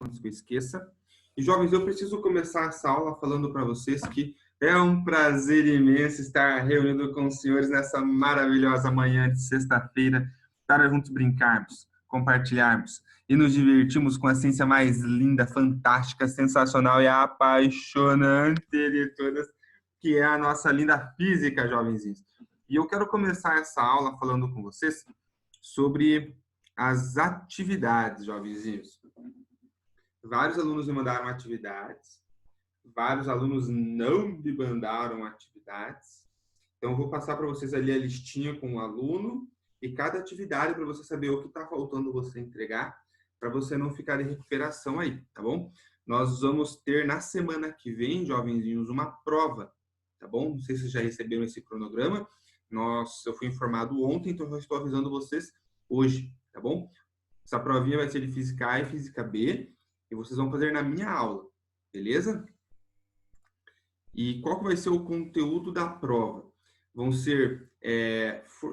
antes que eu esqueça. E, jovens, eu preciso começar essa aula falando para vocês que é um prazer imenso estar reunido com os senhores nessa maravilhosa manhã de sexta-feira, para juntos brincarmos, compartilharmos e nos divertirmos com a ciência mais linda, fantástica, sensacional e apaixonante de todas, que é a nossa linda física, jovenzinhos. E eu quero começar essa aula falando com vocês sobre as atividades, jovenzinhos. Vários alunos me mandaram atividades, vários alunos não me mandaram atividades. Então, eu vou passar para vocês ali a listinha com o aluno e cada atividade para você saber o que está faltando você entregar, para você não ficar em recuperação aí, tá bom? Nós vamos ter na semana que vem, jovenzinhos, uma prova, tá bom? Não sei se vocês já receberam esse cronograma. Eu fui informado ontem, então eu estou avisando vocês hoje, tá bom? Essa provinha vai ser de Física A e Física B e vocês vão fazer na minha aula, beleza? E qual que vai ser o conteúdo da prova? Vão ser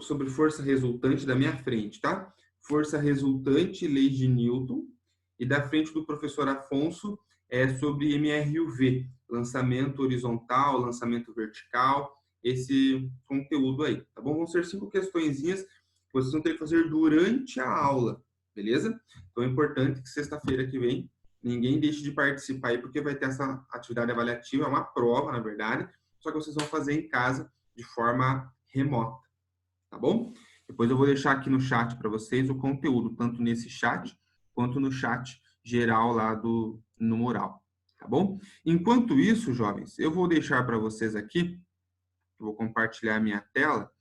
sobre força resultante da minha frente, tá? Força resultante, lei de Newton. E da frente do professor Afonso sobre MRUV, lançamento horizontal, lançamento vertical, esse conteúdo aí, tá bom? Vão ser 5 questõezinhas que vocês vão ter que fazer durante a aula, beleza? Então é importante que sexta-feira que vem ninguém deixe de participar aí, porque vai ter essa atividade avaliativa, é uma prova, na verdade, só que vocês vão fazer em casa de forma remota, tá bom? Depois eu vou deixar aqui no chat para vocês o conteúdo, tanto nesse chat quanto no chat geral lá no mural, tá bom? Enquanto isso, jovens, eu vou deixar para vocês aqui, eu vou compartilhar a minha tela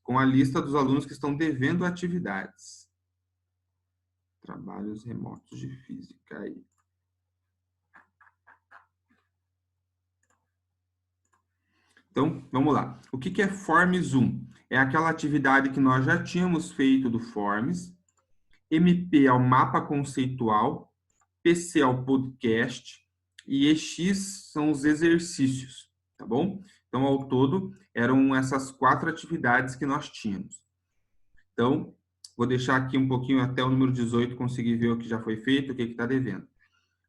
com a lista dos alunos que estão devendo atividades. Trabalhos remotos de física aí. Então, vamos lá. O que é Forms 1? É aquela atividade que nós já tínhamos feito do Forms. MP é o mapa conceitual. PC é o podcast. E EX são os exercícios, tá bom? Então, ao todo, eram essas 4 atividades que nós tínhamos. Então, vou deixar aqui um pouquinho até o número 18, conseguir ver o que já foi feito, o que está devendo.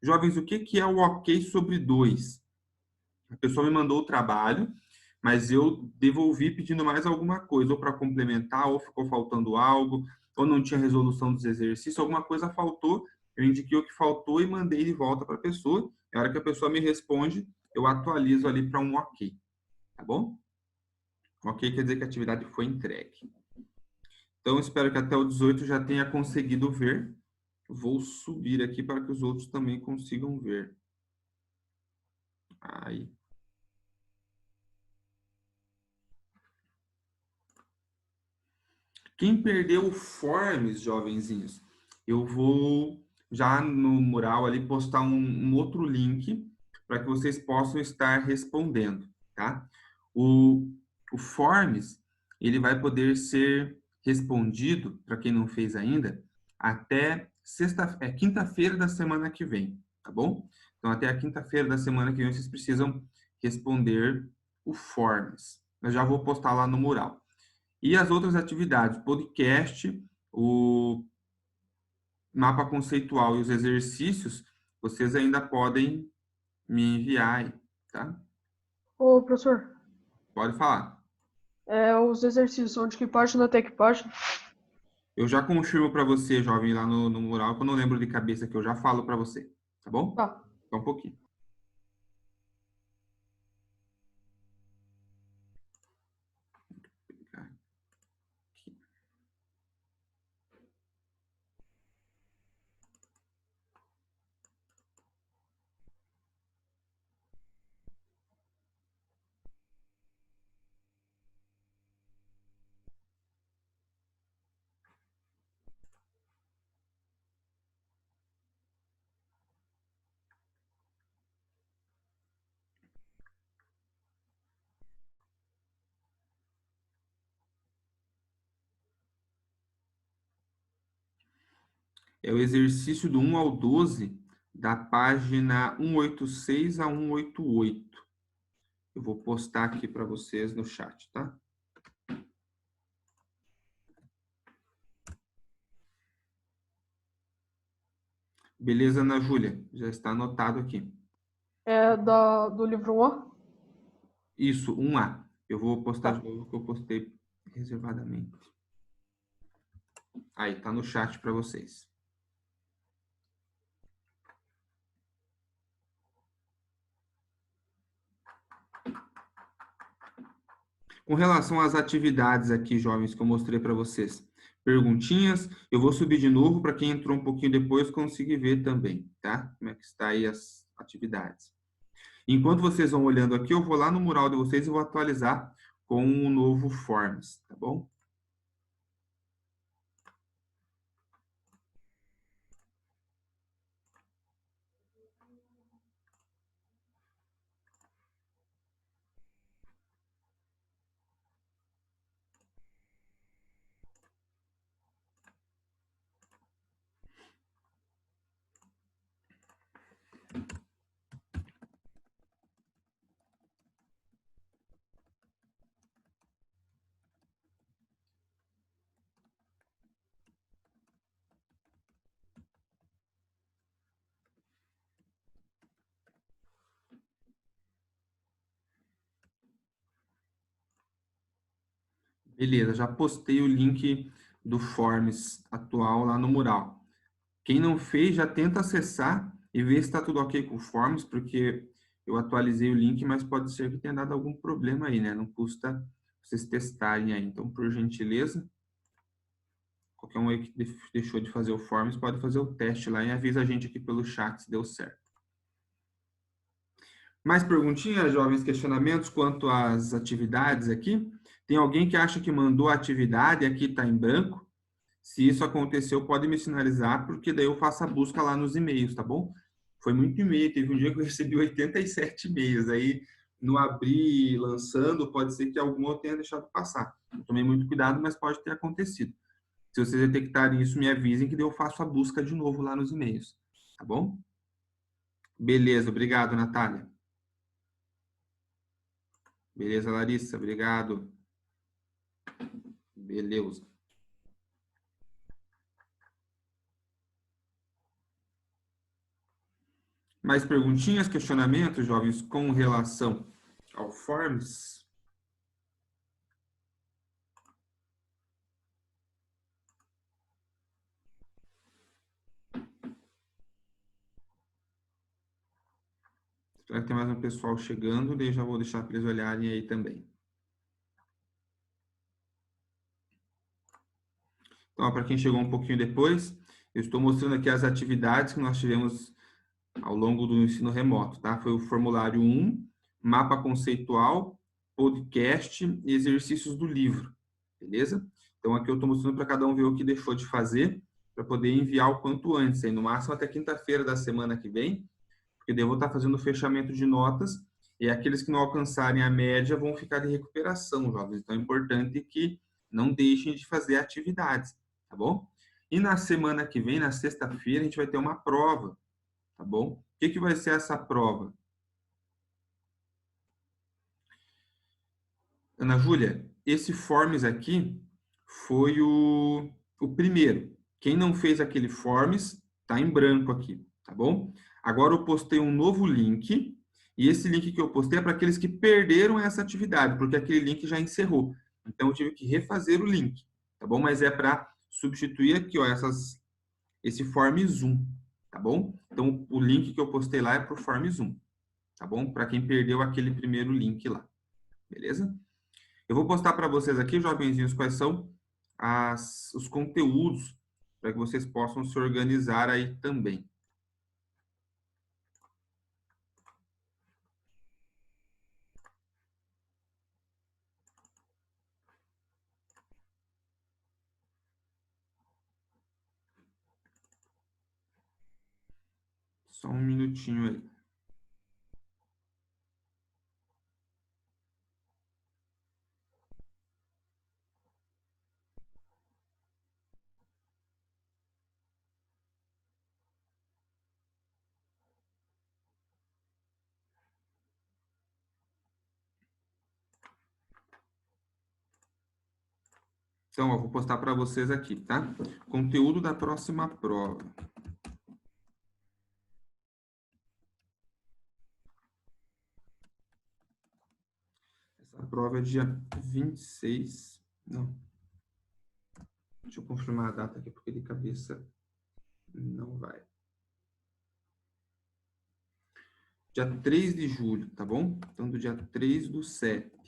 Jovens, o que é o OK sobre 2? A pessoa me mandou o trabalho, mas eu devolvi pedindo mais alguma coisa, ou para complementar, ou ficou faltando algo, ou não tinha resolução dos exercícios, alguma coisa faltou, eu indiquei o que faltou e mandei de volta para a pessoa. Na hora que a pessoa me responde, eu atualizo ali para um OK, tá bom? OK quer dizer que a atividade foi entregue. Então, espero que até o 18 já tenha conseguido ver. Vou subir aqui para que os outros também consigam ver. Aí. Quem perdeu o Forms, jovenzinhos, eu vou já no mural ali postar um outro link para que vocês possam estar respondendo, tá? O Forms, ele vai poder ser respondido, para quem não fez ainda, até quinta-feira da semana que vem, tá bom? Então, até a quinta-feira da semana que vem, vocês precisam responder o Forms. Eu já vou postar lá no mural. E as outras atividades, podcast, o mapa conceitual e os exercícios, vocês ainda podem me enviar aí, tá? Ô, professor. Pode falar. Os exercícios, onde que página até que página? Eu já confirmo para você, jovem, lá no mural, que eu não lembro de cabeça que eu já falo para você, tá bom? Tá. Só um pouquinho. É o exercício do 1 ao 12, da página 186 a 188. Eu vou postar aqui para vocês no chat, tá? Beleza, Ana Júlia? Já está anotado aqui. É do livro 1A? Isso, 1A. Eu vou postar Tá. de novo o que eu postei reservadamente. Aí, tá no chat para vocês. Com relação às atividades aqui, jovens, que eu mostrei para vocês, perguntinhas, eu vou subir de novo para quem entrou um pouquinho depois conseguir ver também, tá? Como é que está aí as atividades. Enquanto vocês vão olhando aqui, eu vou lá no mural de vocês e vou atualizar com o novo Forms, tá bom? Beleza, já postei o link do Forms atual lá no mural. Quem não fez, já tenta acessar e ver se está tudo ok com o Forms, porque eu atualizei o link, mas pode ser que tenha dado algum problema aí, né? Não custa vocês testarem aí. Então, por gentileza, qualquer um aí que deixou de fazer o Forms pode fazer o teste lá e avisa a gente aqui pelo chat se deu certo. Mais perguntinhas, jovens, questionamentos quanto às atividades aqui? Tem alguém que acha que mandou a atividade e aqui está em branco? Se isso aconteceu, pode me sinalizar, porque daí eu faço a busca lá nos e-mails, tá bom? Foi muito e-mail, teve um dia que eu recebi 87 e-mails, aí no abrir lançando, pode ser que algum eu tenha deixado passar. Eu tomei muito cuidado, mas pode ter acontecido. Se vocês detectarem isso, me avisem que daí eu faço a busca de novo lá nos e-mails, tá bom? Beleza, obrigado, Natália. Beleza, Larissa, obrigado. Beleza. Mais perguntinhas, questionamentos, jovens, com relação ao Forms? Vai ter mais um pessoal chegando, daí já vou deixar para eles olharem aí também. Então, para quem chegou um pouquinho depois, eu estou mostrando aqui as atividades que nós tivemos ao longo do ensino remoto, tá? Foi o formulário 1, mapa conceitual, podcast e exercícios do livro, beleza? Então, aqui eu estou mostrando para cada um ver o que deixou de fazer, para poder enviar o quanto antes, aí, no máximo até quinta-feira da semana que vem, porque daí eu vou estar fazendo o fechamento de notas, e aqueles que não alcançarem a média vão ficar de recuperação, jovens. Então, é importante que não deixem de fazer atividades, tá bom? E na semana que vem, na sexta-feira, a gente vai ter uma prova, tá bom? O que vai ser essa prova? Ana Júlia, esse Forms aqui foi o primeiro. Quem não fez aquele Forms, tá em branco aqui, tá bom? Agora eu postei um novo link, e esse link que eu postei é para aqueles que perderam essa atividade, porque aquele link já encerrou. Então eu tive que refazer o link, tá bom? Mas é para substituir aqui, ó, esse Forms 1, tá bom? Então o link que eu postei lá é para o Forms 1, tá bom? Para quem perdeu aquele primeiro link lá, beleza? Eu vou postar para vocês aqui, jovenzinhos, quais são os conteúdos para que vocês possam se organizar aí também. Só um minutinho aí. Então, ó, vou postar para vocês aqui, tá? Conteúdo da próxima prova. Essa prova é dia 26. Não. Deixa eu confirmar a data aqui, porque de cabeça não vai. Dia 3 de julho, tá bom? Então, do dia 3/7.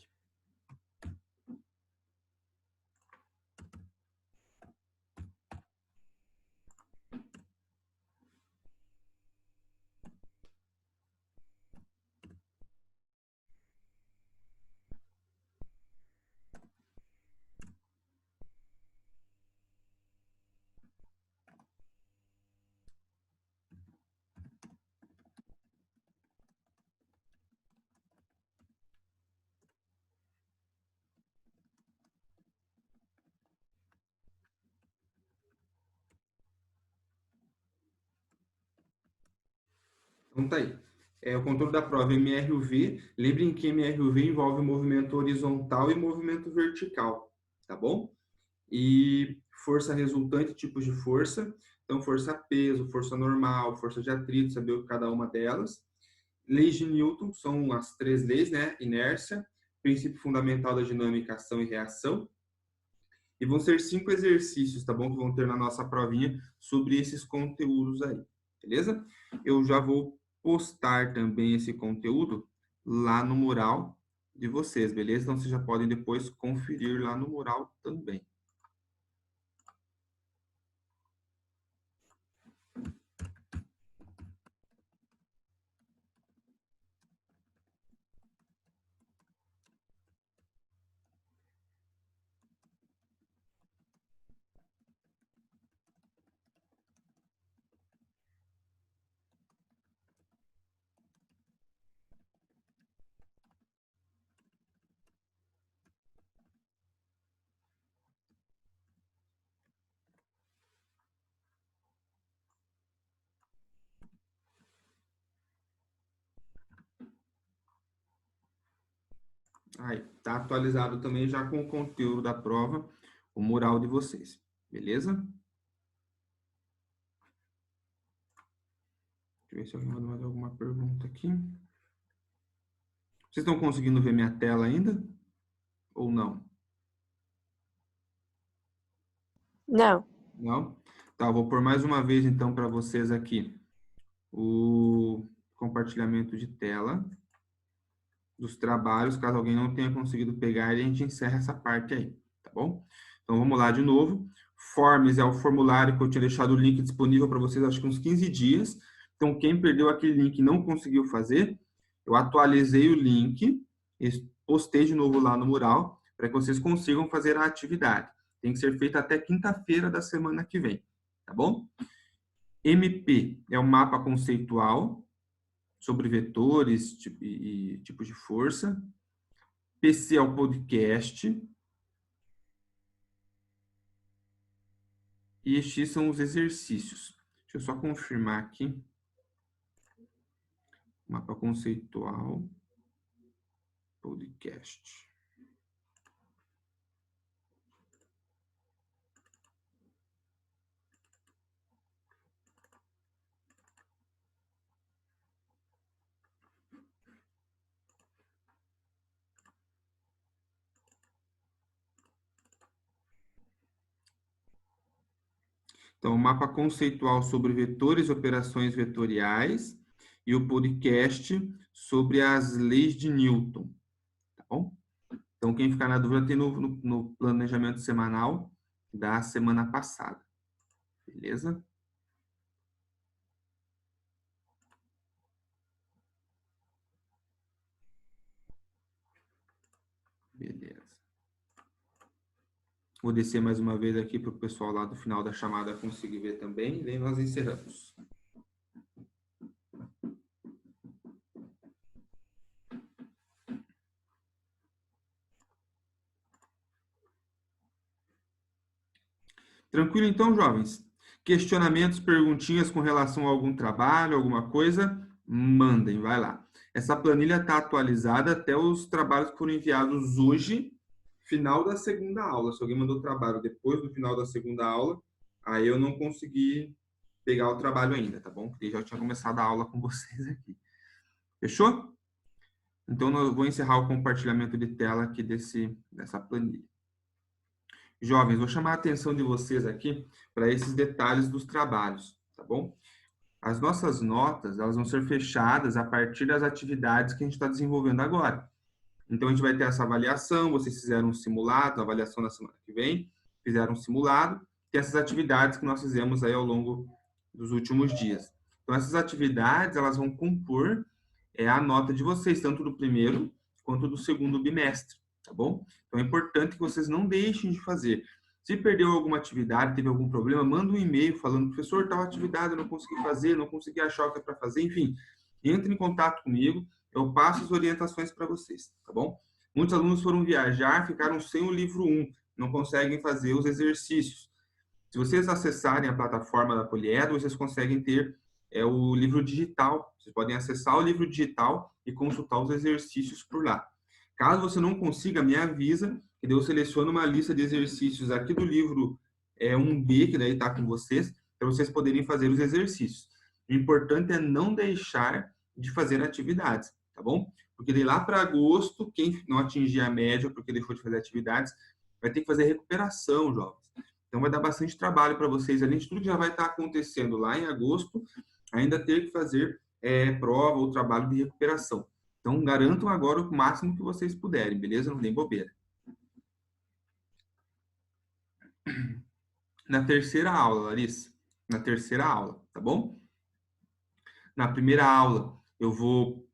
Então, tá aí. O controle da prova MRUV. Lembrem que MRUV envolve movimento horizontal e movimento vertical, tá bom? E força resultante, tipos de força. Então, força peso, força normal, força de atrito, saber cada uma delas. Leis de Newton, são as 3 leis, né? Inércia, princípio fundamental da dinâmica, ação e reação. E vão ser 5 exercícios, tá bom? Que vão ter na nossa provinha sobre esses conteúdos aí, beleza? Eu já vou postar também esse conteúdo lá no mural de vocês, beleza? Então, vocês já podem depois conferir lá no mural também. Aí, tá atualizado também já com o conteúdo da prova, o mural de vocês, beleza? Deixa eu ver se eu mando mais alguma pergunta aqui. Vocês estão conseguindo ver minha tela ainda? Ou não? Não. Não? Tá, eu vou pôr mais uma vez então para vocês aqui o compartilhamento de tela dos trabalhos, caso alguém não tenha conseguido pegar, a gente encerra essa parte aí, tá bom? Então vamos lá de novo. Forms é o formulário que eu tinha deixado o link disponível para vocês, acho que uns 15 dias. Então quem perdeu aquele link e não conseguiu fazer, eu atualizei o link e postei de novo lá no mural para que vocês consigam fazer a atividade. Tem que ser feita até quinta-feira da semana que vem, tá bom? MP é o mapa conceitual sobre vetores e tipos de força. PC é o podcast. E estes são os exercícios. Deixa eu só confirmar aqui. Mapa conceitual, podcast. Então, o mapa conceitual sobre vetores e operações vetoriais e o podcast sobre as leis de Newton, tá bom? Então, quem ficar na dúvida tem no planejamento semanal da semana passada, beleza? Beleza. Vou descer mais uma vez aqui para o pessoal lá do final da chamada conseguir ver também, e daí nós encerramos. Tranquilo então, jovens? Questionamentos, perguntinhas com relação a algum trabalho, alguma coisa, mandem, vai lá. Essa planilha está atualizada até os trabalhos que foram enviados hoje, final da segunda aula. Se alguém mandou trabalho depois do final da segunda aula, aí eu não consegui pegar o trabalho ainda, tá bom? Porque já tinha começado a aula com vocês aqui. Fechou? Então, eu vou encerrar o compartilhamento de tela aqui dessa planilha. Jovens, vou chamar a atenção de vocês aqui para esses detalhes dos trabalhos, tá bom? As nossas notas, elas vão ser fechadas a partir das atividades que a gente está desenvolvendo agora. Então, a gente vai ter essa avaliação, vocês fizeram um simulado, a avaliação na semana que vem, fizeram um simulado, e essas atividades que nós fizemos aí ao longo dos últimos dias. Então, essas atividades, elas vão compor a nota de vocês, tanto do primeiro quanto do segundo bimestre, tá bom? Então, é importante que vocês não deixem de fazer. Se perdeu alguma atividade, teve algum problema, manda um e-mail falando, professor, tal atividade eu não consegui fazer, não consegui achar o que é para fazer, enfim. Entre em contato comigo, eu passo as orientações para vocês, tá bom? Muitos alunos foram viajar, ficaram sem o livro 1, não conseguem fazer os exercícios. Se vocês acessarem a plataforma da Poliedo, vocês conseguem ter o livro digital. Vocês podem acessar o livro digital e consultar os exercícios por lá. Caso você não consiga, me avisa, que daí eu seleciono uma lista de exercícios aqui do livro 1B, que daí está com vocês, para vocês poderem fazer os exercícios. O importante é não deixar de fazer atividades, tá bom? Porque daí lá para agosto, quem não atingir a média porque deixou de fazer atividades, vai ter que fazer recuperação, jovens. Então, vai dar bastante trabalho para vocês, além de tudo que já vai estar acontecendo lá em agosto, ainda ter que fazer prova ou trabalho de recuperação. Então, garantam agora o máximo que vocês puderem, beleza? Não tem bobeira. Na terceira aula, Larissa, na terceira aula, tá bom? Na primeira aula, eu vou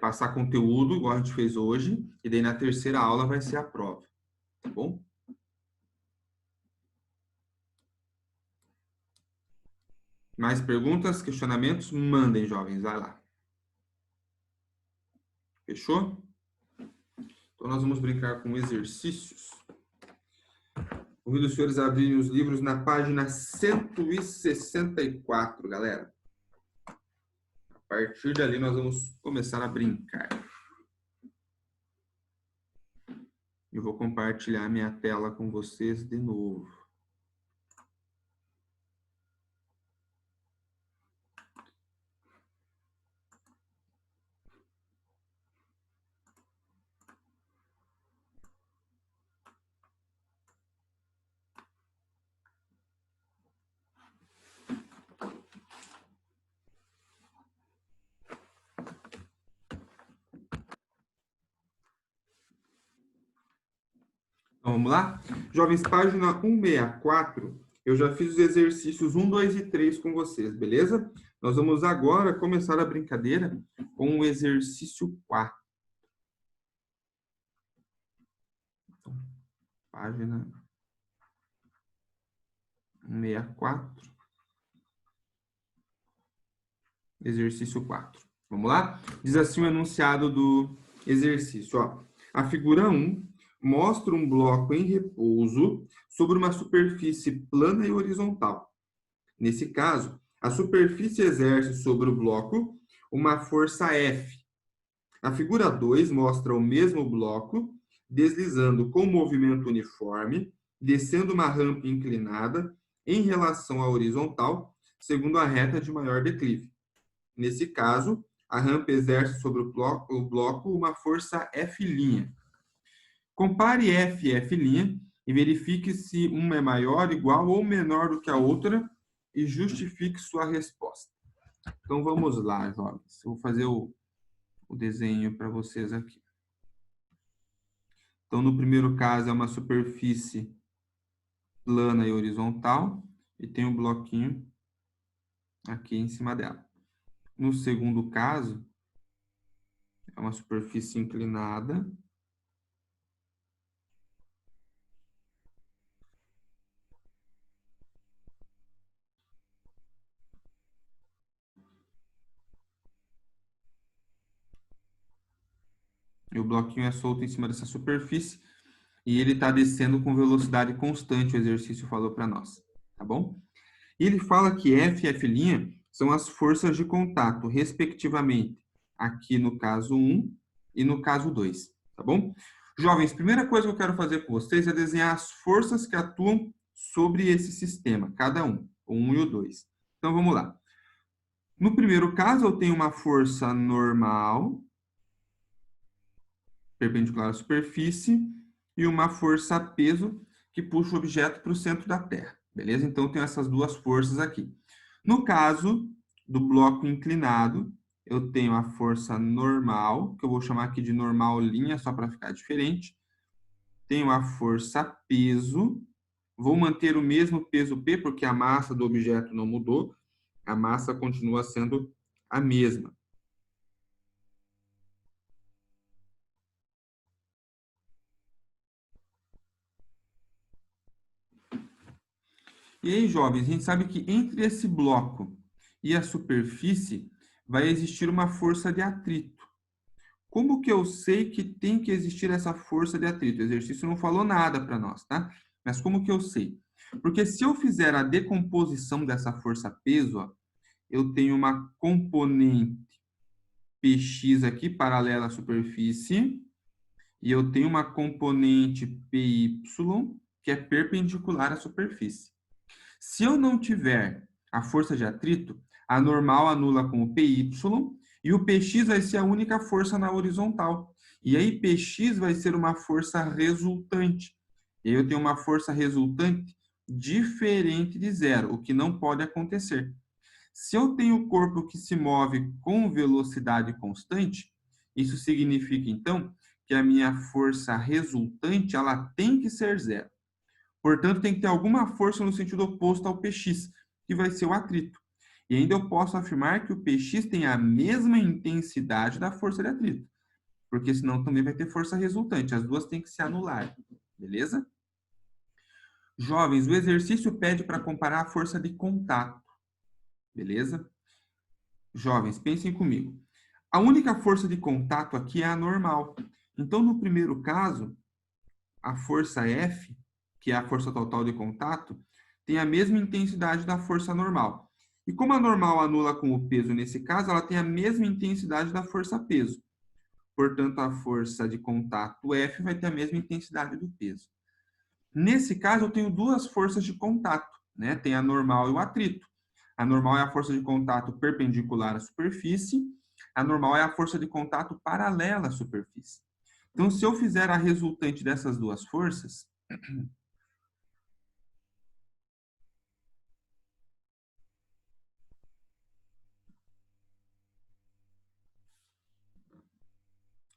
passar conteúdo, igual a gente fez hoje, e daí na terceira aula vai ser a prova, tá bom? Mais perguntas, questionamentos? Mandem, jovens, vai lá. Fechou? Então, nós vamos brincar com exercícios. Convido os senhores a abrirem os livros na página 164, galera. A partir dali, nós vamos começar a brincar. Eu vou compartilhar minha tela com vocês de novo. Então, vamos lá? Jovens, página 164, eu já fiz os exercícios 1, 2 e 3 com vocês, beleza? Nós vamos agora começar a brincadeira com o exercício 4. Então, página 164, exercício 4. Vamos lá? Diz assim o enunciado do exercício. Ó. A figura 1 mostra um bloco em repouso sobre uma superfície plana e horizontal. Nesse caso, a superfície exerce sobre o bloco uma força F. A figura 2 mostra o mesmo bloco deslizando com movimento uniforme, descendo uma rampa inclinada em relação à horizontal, segundo a reta de maior declive. Nesse caso, a rampa exerce sobre o bloco uma força F'. Compare F e F' e verifique se uma é maior, igual ou menor do que a outra e justifique sua resposta. Então, vamos lá, jovens. Eu vou fazer o desenho para vocês aqui. Então, no primeiro caso, é uma superfície plana e horizontal e tem um bloquinho aqui em cima dela. No segundo caso, é uma superfície inclinada e o bloquinho é solto em cima dessa superfície e ele está descendo com velocidade constante, o exercício falou para nós, tá bom? E ele fala que F e F' são as forças de contato, respectivamente, aqui no caso 1 e no caso 2, tá bom? Jovens, primeira coisa que eu quero fazer com vocês é desenhar as forças que atuam sobre esse sistema, cada um, o 1 e o 2. Então, vamos lá. No primeiro caso, eu tenho uma força normal, perpendicular à superfície, e uma força peso que puxa o objeto para o centro da Terra. Beleza? Então, tem essas duas forças aqui. No caso do bloco inclinado, eu tenho a força normal, que eu vou chamar aqui de normal linha, só para ficar diferente. Tenho a força peso. Vou manter o mesmo peso P, porque a massa do objeto não mudou. A massa continua sendo a mesma. E aí, jovens, a gente sabe que entre esse bloco e a superfície vai existir uma força de atrito. Como que eu sei que tem que existir essa força de atrito? O exercício não falou nada para nós, tá? Mas como que eu sei? Porque se eu fizer a decomposição dessa força-peso, ó, eu tenho uma componente Px aqui paralela à superfície e eu tenho uma componente Py que é perpendicular à superfície. Se eu não tiver a força de atrito, a normal anula com o Py e o Px vai ser a única força na horizontal. E aí Px vai ser uma força resultante. E aí eu tenho uma força resultante diferente de zero, o que não pode acontecer. Se eu tenho corpo que se move com velocidade constante, isso significa então que a minha força resultante ela tem que ser zero. Portanto, tem que ter alguma força no sentido oposto ao Px, que vai ser o atrito. E ainda eu posso afirmar que o Px tem a mesma intensidade da força de atrito, porque senão também vai ter força resultante. As duas têm que se anular, beleza? Jovens, o exercício pede para comparar a força de contato, beleza? Jovens, pensem comigo. A única força de contato aqui é a normal. Então, no primeiro caso, a força F, que é a força total de contato, tem a mesma intensidade da força normal. E como a normal anula com o peso nesse caso, ela tem a mesma intensidade da força peso. Portanto, a força de contato F vai ter a mesma intensidade do peso. Nesse caso, eu tenho duas forças de contato, né? Tem a normal e o atrito. A normal é a força de contato perpendicular à superfície, a normal é a força de contato paralela à superfície. Então, se eu fizer a resultante dessas duas forças,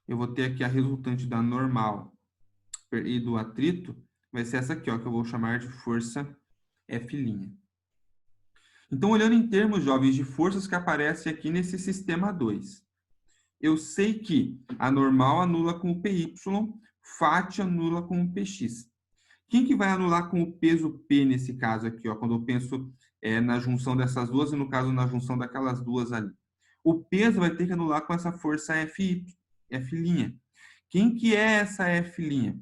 eu vou ter aqui a resultante da normal e do atrito, vai ser essa aqui, ó, que eu vou chamar de força F'. Então, olhando em termos, jovens, de forças que aparecem aqui nesse sistema 2, eu sei que a normal anula com o PY, FAT anula com o PX. Quem que vai anular com o peso P nesse caso aqui, ó, quando eu penso na junção dessas duas e no caso na junção daquelas duas ali? O peso vai ter que anular com essa força F'. Quem que é essa F'?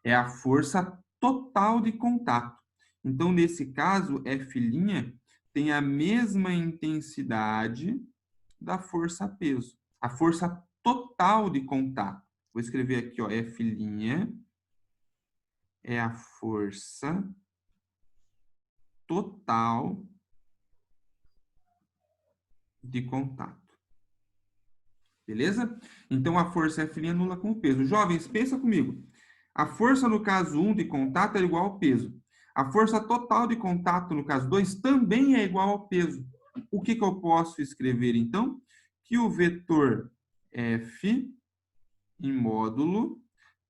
É a força total de contato. Então, nesse caso, F' tem a mesma intensidade da força peso. A força total de contato. Vou escrever aqui, ó, F' é a força total de contato. Beleza? Então, a força F' anula com o peso. Jovens, pensa comigo. A força no caso 1 de contato é igual ao peso. A força total de contato no caso 2 também é igual ao peso. O que eu posso escrever, então? Que o vetor F em módulo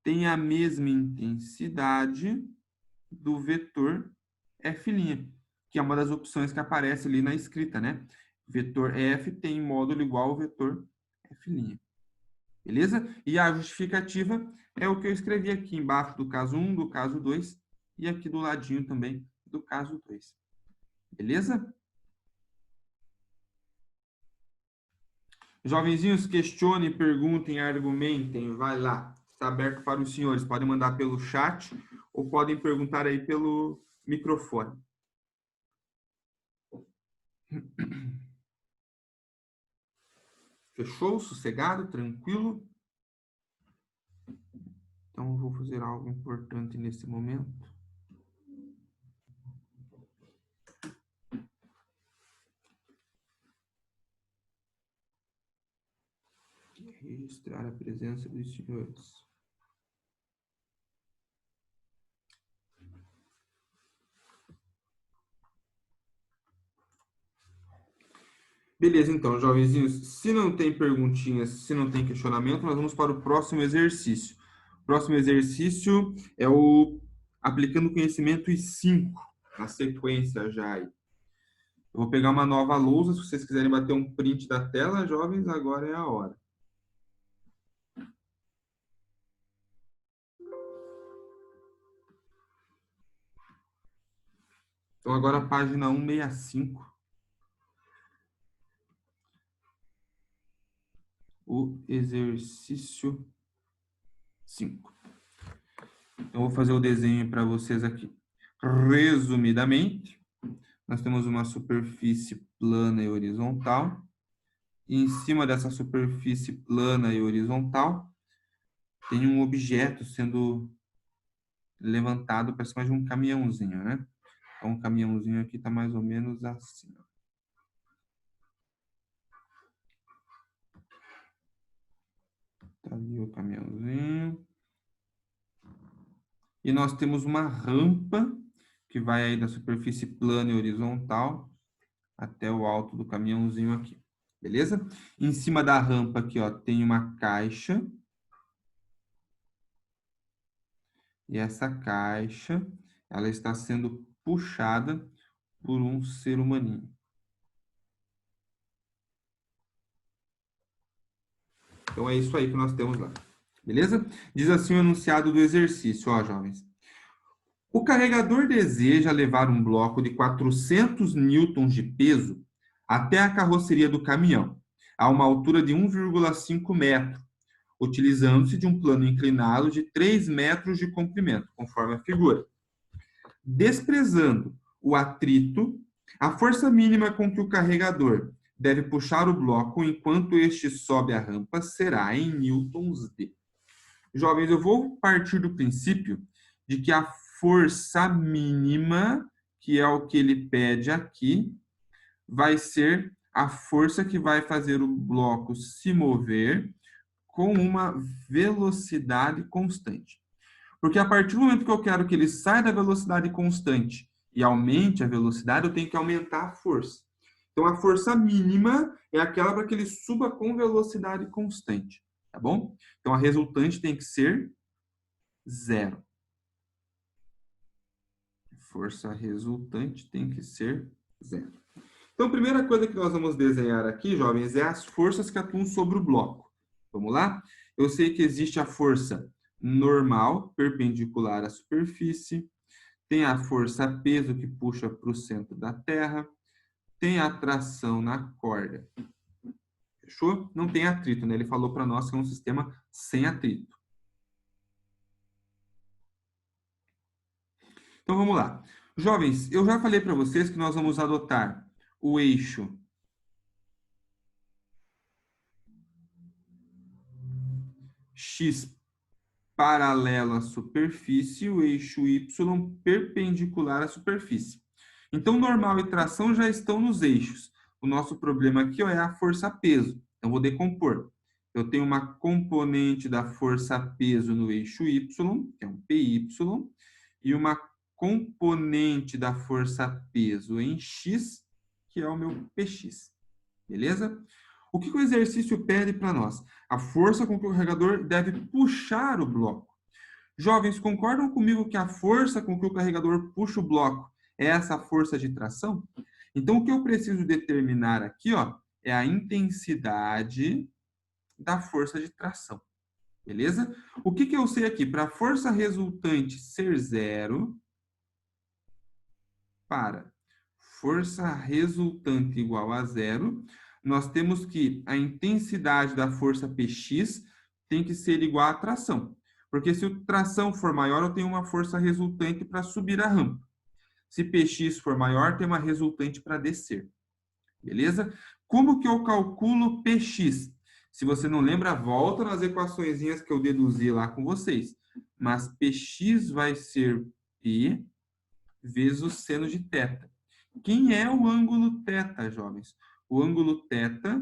tem a mesma intensidade do vetor F', que é uma das opções que aparece ali na escrita, né? Vetor F tem módulo igual ao vetor F'. Beleza? E a justificativa é o que eu escrevi aqui embaixo do caso 1, do caso 2 e aqui do ladinho também do caso 2. Beleza? Jovenzinhos, questionem, perguntem, argumentem, vai lá. Está aberto para os senhores. Podem mandar pelo chat ou podem perguntar aí pelo microfone. Fechou? Sossegado? Tranquilo? Então, eu vou fazer algo importante nesse momento. Registrar a presença dos senhores. Beleza, então, jovenzinhos, se não tem perguntinhas, se não tem questionamento, nós vamos para o próximo exercício. O próximo exercício é o aplicando conhecimento e 5, na sequência já aí. Eu vou pegar uma nova lousa, se vocês quiserem bater um print da tela, jovens, agora é a hora. Então, agora a página 165. O exercício 5. Então, eu vou fazer o desenho para vocês aqui. Resumidamente, nós temos uma superfície plana e horizontal. E em cima dessa superfície plana e horizontal, tem um objeto sendo levantado para cima de um caminhãozinho, né? Então, o caminhãozinho aqui está mais ou menos assim. Tá ali o caminhãozinho. E nós temos uma rampa que vai aí da superfície plana e horizontal até o alto do caminhãozinho aqui. Beleza? Em cima da rampa aqui, ó, tem uma caixa. E essa caixa, ela está sendo puxada por um ser humaninho. Então, é isso aí que nós temos lá. Beleza? Diz assim o enunciado do exercício, ó, jovens. O carregador deseja levar um bloco de 400 newtons de peso até a carroceria do caminhão, a uma altura de 1,5 metro, utilizando-se de um plano inclinado de 3 metros de comprimento, conforme a figura. Desprezando o atrito, a força mínima com que o carregador deve puxar o bloco enquanto este sobe a rampa será em newtons de. Jovens, eu vou partir do princípio de que a força mínima, que é o que ele pede aqui, vai ser a força que vai fazer o bloco se mover com uma velocidade constante. Porque a partir do momento que eu quero que ele saia da velocidade constante e aumente a velocidade, eu tenho que aumentar a força. Então, a força mínima é aquela para que ele suba com velocidade constante, tá bom? Então, a resultante tem que ser 0. Força resultante tem que ser 0. Então, a primeira coisa que nós vamos desenhar aqui, jovens, é as forças que atuam sobre o bloco. Vamos lá? Eu sei que existe a força normal, perpendicular à superfície, tem a força peso que puxa para o centro da Terra, tem a tração na corda. Fechou? Não tem atrito, né? Ele falou para nós que é um sistema sem atrito. Então vamos lá. Jovens, eu já falei para vocês que nós vamos adotar o eixo X paralelo à superfície e o eixo Y perpendicular à superfície. Então, normal e tração já estão nos eixos. O nosso problema aqui, ó, é a força-peso. Então, vou decompor. Eu tenho uma componente da força-peso no eixo Y, que é um PY, e uma componente da força-peso em X, que é o meu PX. Beleza? O que o exercício pede para nós? A força com que o carregador deve puxar o bloco. Jovens, concordam comigo que a força com que o carregador puxa o bloco é essa força de tração? Então, o que eu preciso determinar aqui, ó, é a intensidade da força de tração. Beleza? O que eu sei aqui? Para a força resultante ser 0, para força resultante igual a 0, nós temos que a intensidade da força Px tem que ser igual à tração. Porque se a tração for maior, eu tenho uma força resultante para subir a rampa. Se Px for maior, tem uma resultante para descer. Beleza? Como que eu calculo Px? Se você não lembra, volta nas equaçõezinhas que eu deduzi lá com vocês. Mas Px vai ser P vezes o seno de θ. Quem é o ângulo θ, jovens? O ângulo θ,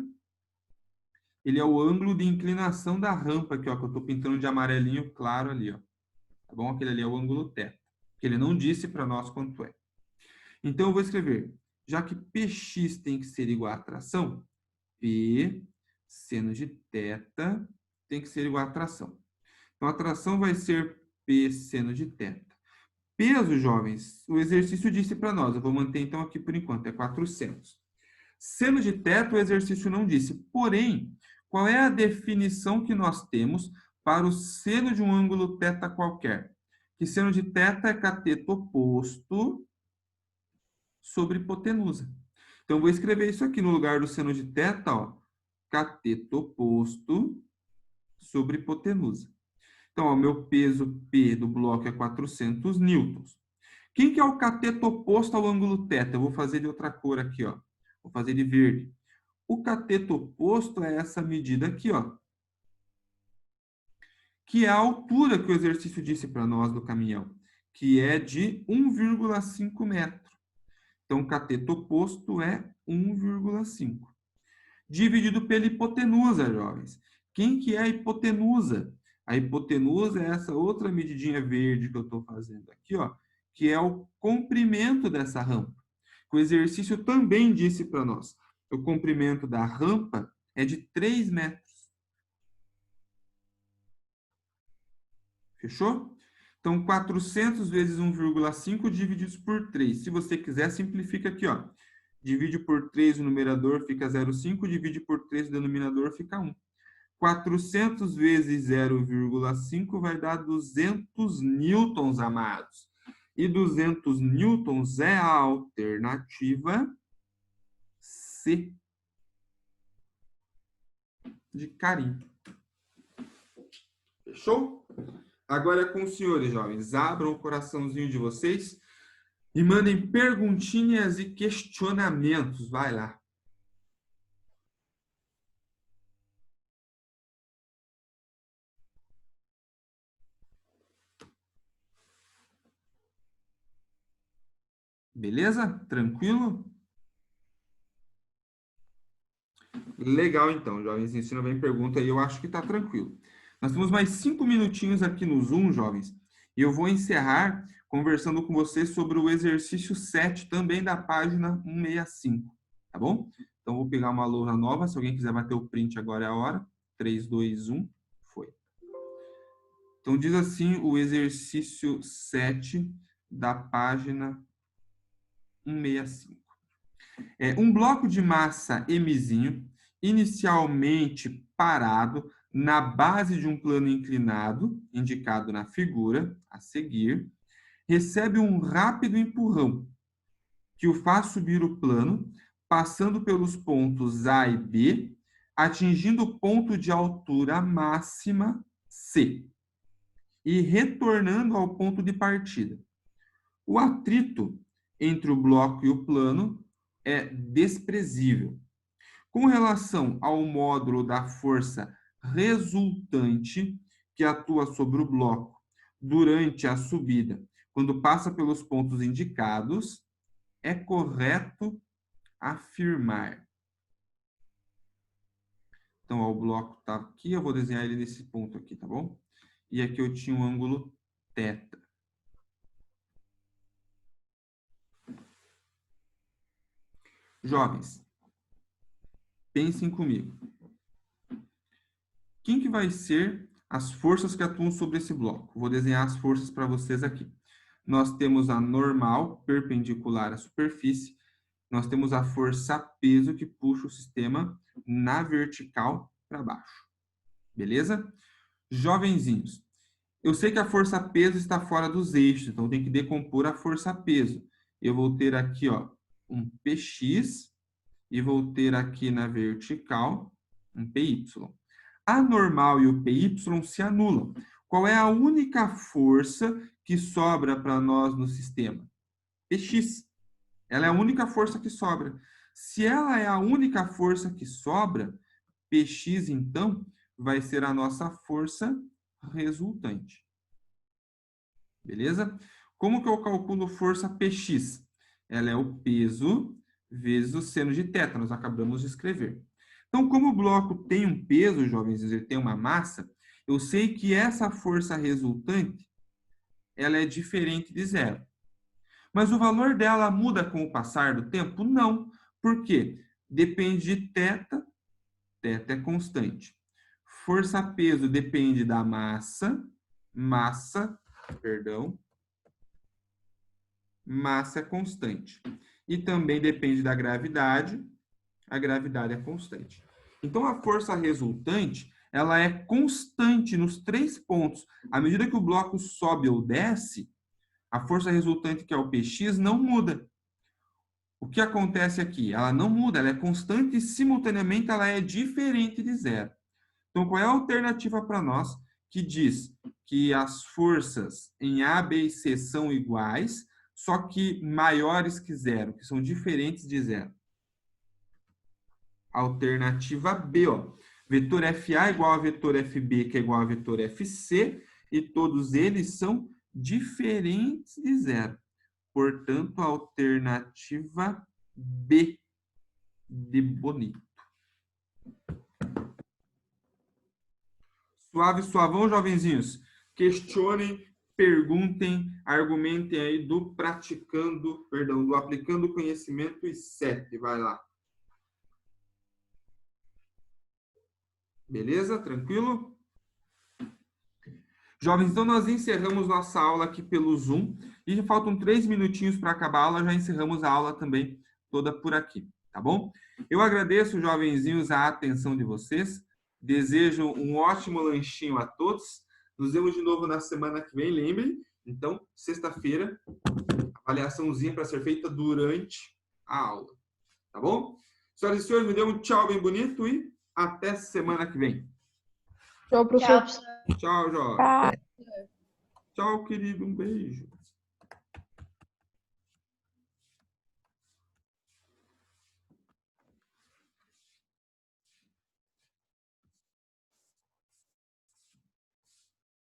ele é o ângulo de inclinação da rampa aqui, ó, que eu estou pintando de amarelinho claro ali, ó. Tá bom? Aquele ali é o ângulo θ, que ele não disse para nós quanto é. Então, eu vou escrever já que Px tem que ser igual à tração, P seno de θ tem que ser igual à tração. Então, a tração vai ser P seno de θ. Peso, jovens, o exercício disse para nós, eu vou manter então aqui por enquanto, é 400. Seno de θ, o exercício não disse. Porém, qual é a definição que nós temos para o seno de um ângulo θ qualquer? Que seno de θ é cateto oposto sobre hipotenusa. Então, vou escrever isso aqui no lugar do seno de θ, ó, cateto oposto sobre hipotenusa. Então, o meu peso P do bloco é 400 newtons. Quem que é o cateto oposto ao ângulo θ? Eu vou fazer de outra cor aqui, ó. Vou fazer de verde. O cateto oposto é essa medida aqui, ó, que é a altura que o exercício disse para nós do caminhão, que é de 1,5 metro. Então, o cateto oposto é 1,5. Dividido pela hipotenusa, jovens. Quem que é a hipotenusa? A hipotenusa é essa outra medidinha verde que eu estou fazendo aqui, ó, que é o comprimento dessa rampa. O exercício também disse para nós. O comprimento da rampa é de 3 metros. Fechou? Então, 400 vezes 1,5 divididos por 3. Se você quiser, simplifica aqui, ó. Divide por 3 o numerador, fica 0,5. Divide por 3 o denominador, fica 1. 400 vezes 0,5 vai dar 200 newtons, amados. E 200 newtons é a alternativa C. De carinho. Fechou? Agora é com os senhores, jovens. Abram o coraçãozinho de vocês e mandem perguntinhas e questionamentos. Vai lá. Beleza? Tranquilo? Legal, então, jovens. Ensina bem pergunta aí, eu acho que está tranquilo. Nós temos mais 5 minutinhos aqui no Zoom, jovens, e eu vou encerrar conversando com vocês sobre o exercício 7, também da página 165, tá bom? Então, vou pegar uma lousa nova, se alguém quiser bater o print agora é a hora. 3, 2, 1, foi. Então, diz assim o exercício 7 da página 165. Um bloco de massa Mzinho, inicialmente parado na base de um plano inclinado, indicado na figura a seguir, recebe um rápido empurrão que o faz subir o plano, passando pelos pontos A e B, atingindo o ponto de altura máxima C e retornando ao ponto de partida. O atrito entre o bloco e o plano é desprezível. Com relação ao módulo da força resultante que atua sobre o bloco durante a subida, quando passa pelos pontos indicados, é correto afirmar. Então, ó, o bloco está aqui, eu vou desenhar ele nesse ponto aqui, tá bom? E aqui eu tinha um ângulo θ. Jovens, pensem comigo. Quem que vai ser as forças que atuam sobre esse bloco? Vou desenhar as forças para vocês aqui. Nós temos a normal, perpendicular à superfície. Nós temos a força peso, que puxa o sistema na vertical para baixo. Beleza? Jovenzinhos, eu sei que a força peso está fora dos eixos, então tem que decompor a força peso. Eu vou ter aqui, ó, um Px e vou ter aqui na vertical um Py. A normal e o Py se anulam. Qual é a única força que sobra para nós no sistema? Px. Ela é a única força que sobra. Se ela é a única força que sobra, Px, então, vai ser a nossa força resultante. Beleza? Como que eu calculo força Px? Ela é o peso vezes o seno de θ. Nós acabamos de escrever. Então, como o bloco tem um peso, jovens, ele tem uma massa, eu sei que essa força resultante, ela é diferente de zero. Mas o valor dela muda com o passar do tempo? Não. Por quê? Depende de θ, θ é constante. Força-peso depende da massa, massa é constante. E também depende da gravidade, a gravidade é constante. Então, a força resultante, ela é constante nos 3 pontos. À medida que o bloco sobe ou desce, a força resultante, que é o Px, não muda. O que acontece aqui? Ela não muda, ela é constante e, simultaneamente, ela é diferente de zero. Então, qual é a alternativa para nós que diz que as forças em A, B e C são iguais, só que maiores que zero, que são diferentes de zero? Alternativa B, ó. Vetor FA igual a vetor FB, que é igual a vetor FC, e todos eles são diferentes de zero. Portanto, a alternativa B de bonito. Suave, suavão, jovenzinhos. Questionem, perguntem, argumentem aí do do aplicando conhecimento e 7. Vai lá. Beleza? Tranquilo? Jovens, então nós encerramos nossa aula aqui pelo Zoom e já faltam 3 minutinhos para acabar a aula, já encerramos a aula também toda por aqui, tá bom? Eu agradeço, jovenzinhos, a atenção de vocês, desejo um ótimo lanchinho a todos, nos vemos de novo na semana que vem, lembrem, então, sexta-feira, avaliaçãozinha para ser feita durante a aula, tá bom? Senhoras e senhores, me dê um tchau bem bonito e até semana que vem. Tchau, professor. Tchau, Jorge. Tchau, querido. Um beijo.